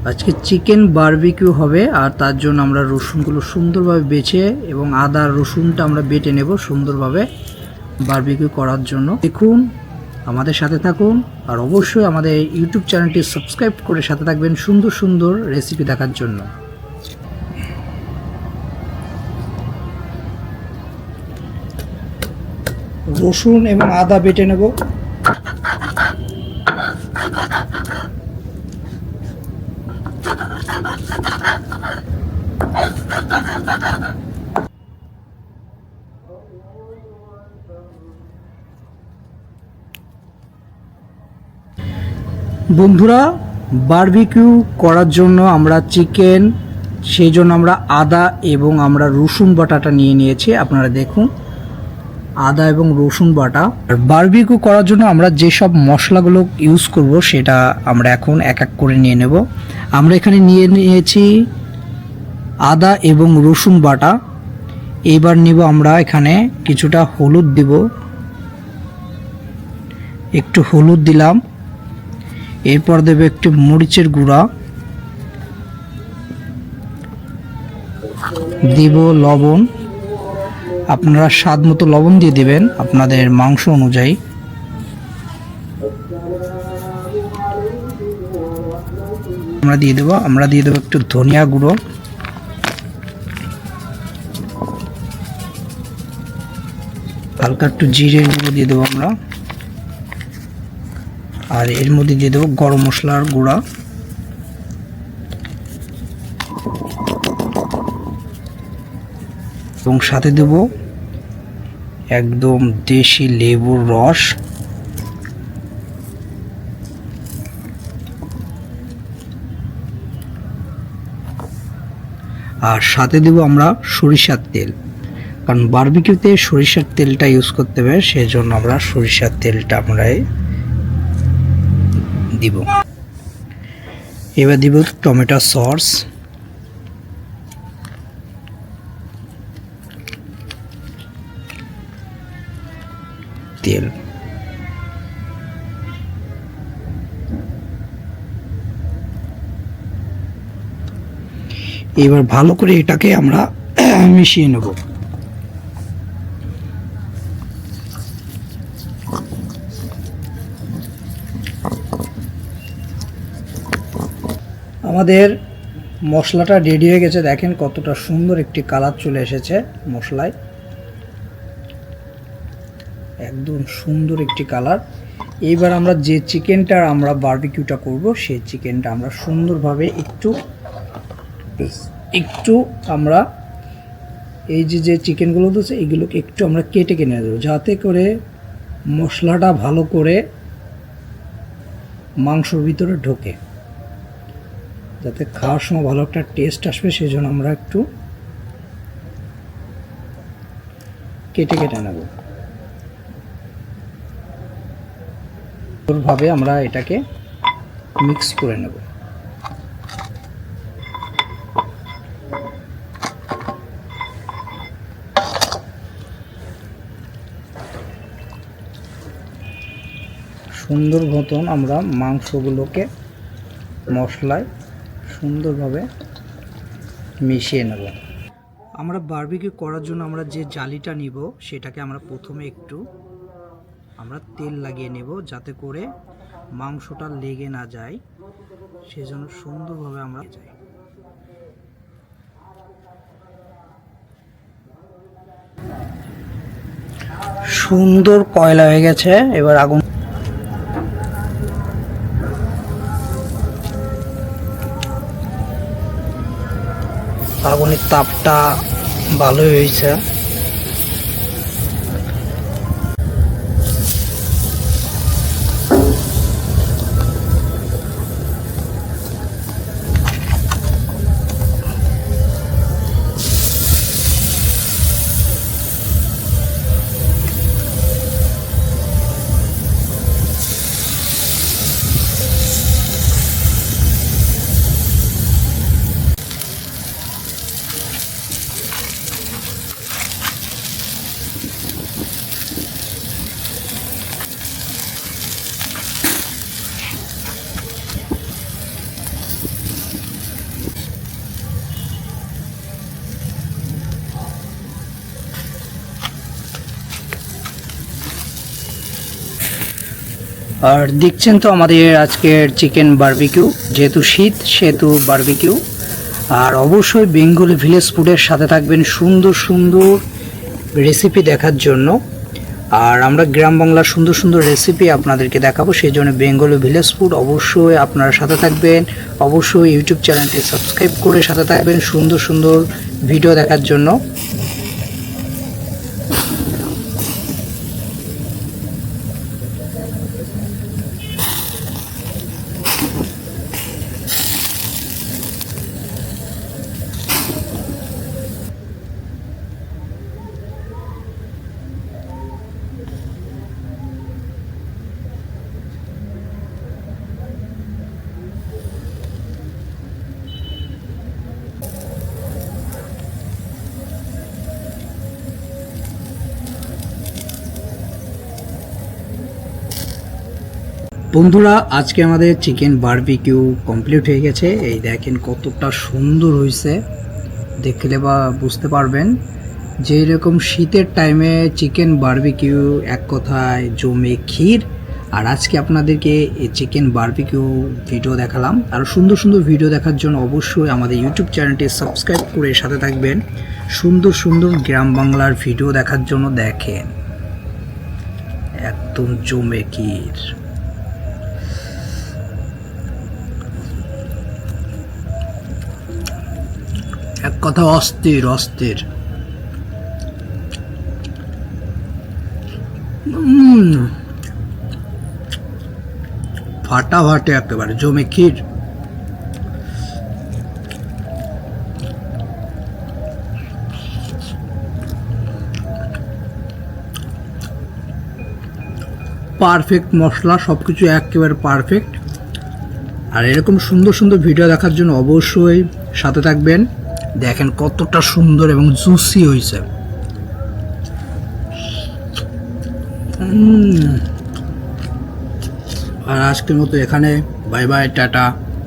আজকে chicken barbecue হবে, আর তার জন্য আমরা রসুনগুলো সুন্দরভাবে বেছে এবং আদা রসুনটা আমরা বেটে নেব সুন্দরভাবে বারবিকিউ করার জন্য। দেখুন, আমাদের সাথে থাকুন, আর অবশ্যই আমাদের ইউটিউব চ্যানেলটি সাবস্ক্রাইব করে সাথে থাকবেন সুন্দর সুন্দর রেসিপি দেখার জন্য। রসুন এবং আদা বেটে নেব। বন্ধুরা, বারবিকিউ করার জন্য আমরা চিকেন, সেই জন্য আমরা আদা এবং আমরা রসুন বাটাটা নিয়ে নিয়েছি। আপনারা দেখুন, আদা এবং রসুন বাটা। আর বারবিকিউ করার জন্য আমরা যেসব মশলাগুলো ইউজ করব সেটা আমরা এখন এক এক করে নিয়ে নেব। আমরা এখানে নিয়ে নিয়েছি আদা এবং রসুন বাটা। এবার নিব আমরা এখানে কিছুটা হলুদ দিব, একটু হলুদ দিলাম। এরপর দেব একটু মরিচের গুঁড়া, দিব লবণ। আপনারা স্বাদ মতো লবণ দিয়ে দিবেন আপনাদের মাংস অনুযায়ী। আমরা দিয়ে দেবো একটু ধনিয়া গুঁড়ো, হালকা একটু জিরের গুঁড়ো দিয়ে দেবো আমরা, আর এর মধ্যে দিয়ে দেবো গরম মশলার গুঁড়া, এবং সাথে দেব একদম দেশি লেবুর রস, আর সাথে দেব আমরা সরিষার তেল, কারণ বারবিকিউতে সরিষার তেলটা ইউজ করতে হবে, সেই জন্য আমরা সরিষার তেলটা আমরা দিব। এবার দিব টমেটো সস, তেল, এবার ভালো করে এটাকে আমরা মিশিয়ে নেব। আমাদের মশলাটা রেডি হয়ে গেছে। দেখেন কতটা সুন্দর একটি কালার চলে এসেছে মশলায়, একদম সুন্দর একটি কালার। এইবার আমরা যে চিকেনটা আমরা বারবিকিউটা করব সেই চিকেনটা আমরা সুন্দরভাবে একটু আমরা এই যে চিকেনগুলো দিচ্ছে এইগুলোকে একটু আমরা কেটে দেবো, যাতে করে মশলাটা ভালো করে মাংসর ভিতরে ঢোকে, যাতে খাওয়ার সময় ভালো একটা টেস্ট আসবে। সেই জন্য আমরা একটু কেটে নেব। ভাবে আমরা এটাকে মিক্স করে নেব। সুন্দর মতন আমরা মাংসগুলোকে মশলায় সুন্দরভাবে মিশিয়ে নেব। আমরা বারবিকিউ করার জন্য আমরা যে জালিটা নিব সেটাকে আমরা প্রথমে একটু আমরা তেল লাগিয়ে নেব, যাতে করে মাংসটা লেগে না যায়, সেজন্য সুন্দরভাবে আমরা যাই। সুন্দর কয়লা হয়ে গেছে। এবার আগুনের তাপটা ভালোই হয়েছে। আর দেখছেন তো আমাদের আজকের চিকেন বারবিকিউ, যেহেতু শীত সেহেতু বারবিকিউ। আর অবশ্যই বেঙ্গলি ভিলেজ ফুডের সাথে থাকবেন সুন্দর সুন্দর রেসিপি দেখার জন্য। আর আমরা গ্রাম বাংলার সুন্দর সুন্দর রেসিপি আপনাদেরকে দেখাবো, সেই জন্য বেঙ্গলি ভিলেজ ফুড অবশ্যই আপনারা সাথে থাকবেন। অবশ্যই ইউটিউব চ্যানেলটি সাবস্ক্রাইব করে সাথে থাকবেন সুন্দর সুন্দর ভিডিও দেখার জন্য। বন্ধুরা, আজকে আমাদের চিকেন বারবিকিউ কমপ্লিট হয়ে গেছে। এই দেখেন কতটা সুন্দর হয়েছে, দেখলে বা বুঝতে পারবেন যে এরকম শীতের টাইমে চিকেন বারবিকিউ এক কথায় জমে ক্ষীর। আর আজকে আপনাদেরকে এই চিকেন বারবিকিউ ভিডিও দেখালাম। আর সুন্দর সুন্দর ভিডিও দেখার জন্য অবশ্যই আমাদের ইউটিউব চ্যানেলটি সাবস্ক্রাইব করে সাথে থাকবেন সুন্দর সুন্দর গ্রাম বাংলার ভিডিও দেখার জন্য। দেখেন একদম জমে ক্ষীর। এক কথা অস্থির অস্থির। ফাটাফাটি একেবারে জমে ক্ষীর। পারফেক্ট মশলা, সবকিছু একেবারে পারফেক্ট। আর এরকম সুন্দর সুন্দর ভিডিও দেখার জন্য অবশ্যই সাথে থাকবেন। দেখেন কতটা সুন্দর এবং জুসি হয়েছে। আর আজকের মতো এখানে বাই বাই, টাটা।